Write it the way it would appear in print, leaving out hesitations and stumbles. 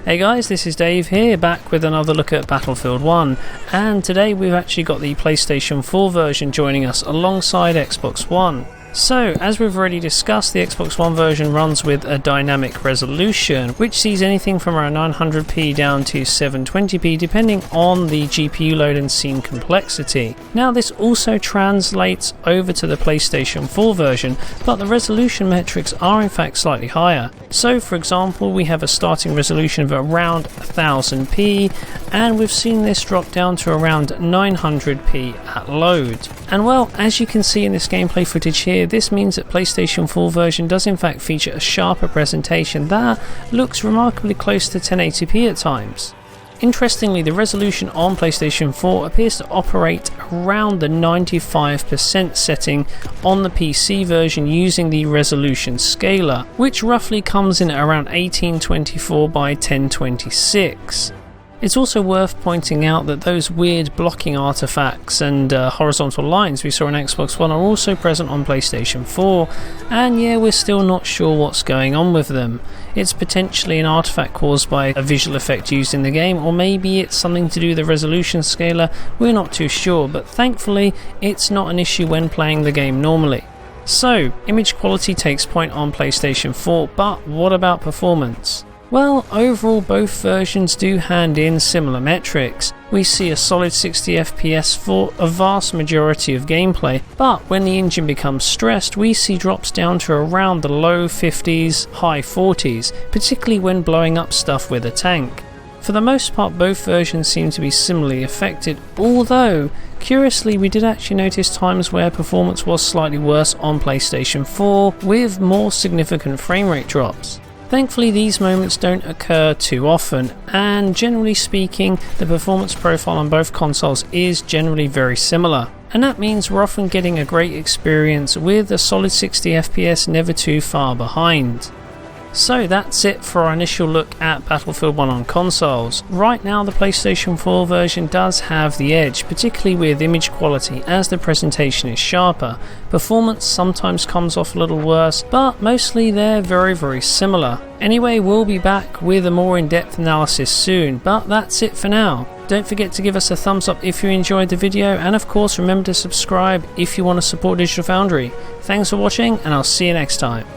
Hey guys, this is Dave here, back with another look at Battlefield 1, and today we've actually got the PlayStation 4 version joining us alongside Xbox One. So, as we've already discussed, the Xbox One version runs with a dynamic resolution, which sees anything from around 900p down to 720p depending on the GPU load and scene complexity. Now, this also translates over to the PlayStation 4 version, but the resolution metrics are in fact slightly higher. So, for example, we have a starting resolution of around 1000p, and we've seen this drop down to around 900p at load. And well, as you can see in this gameplay footage here, this means that PlayStation 4 version does in fact feature a sharper presentation that looks remarkably close to 1080p at times. Interestingly, the resolution on PlayStation 4 appears to operate around the 95% setting on the PC version using the resolution scaler, which roughly comes in at around 1824 by 1026. It's also worth pointing out that those weird blocking artifacts and horizontal lines we saw in Xbox One are also present on PlayStation 4, and yeah, we're still not sure what's going on with them. It's potentially an artifact caused by a visual effect used in the game, or maybe it's something to do with the resolution scaler, we're not too sure, but thankfully it's not an issue when playing the game normally. So, image quality takes point on PlayStation 4, but what about performance? Well, overall both versions do hand in similar metrics. We see a solid 60 FPS for a vast majority of gameplay, but when the engine becomes stressed, we see drops down to around the low 50s, high 40s, particularly when blowing up stuff with a tank. For the most part, both versions seem to be similarly affected, although curiously we did actually notice times where performance was slightly worse on PlayStation 4 with more significant frame rate drops. Thankfully, these moments don't occur too often, and generally speaking, the performance profile on both consoles is generally very similar. And that means we're often getting a great experience with a solid 60 FPS never too far behind. So that's it for our initial look at Battlefield 1 on consoles. Right now the PlayStation 4 version does have the edge, particularly with image quality as the presentation is sharper. Performance sometimes comes off a little worse, but mostly they're very similar. Anyway, we'll be back with a more in-depth analysis soon, but that's it for now. Don't forget to give us a thumbs up if you enjoyed the video, and of course remember to subscribe if you want to support Digital Foundry. Thanks for watching, and I'll see you next time.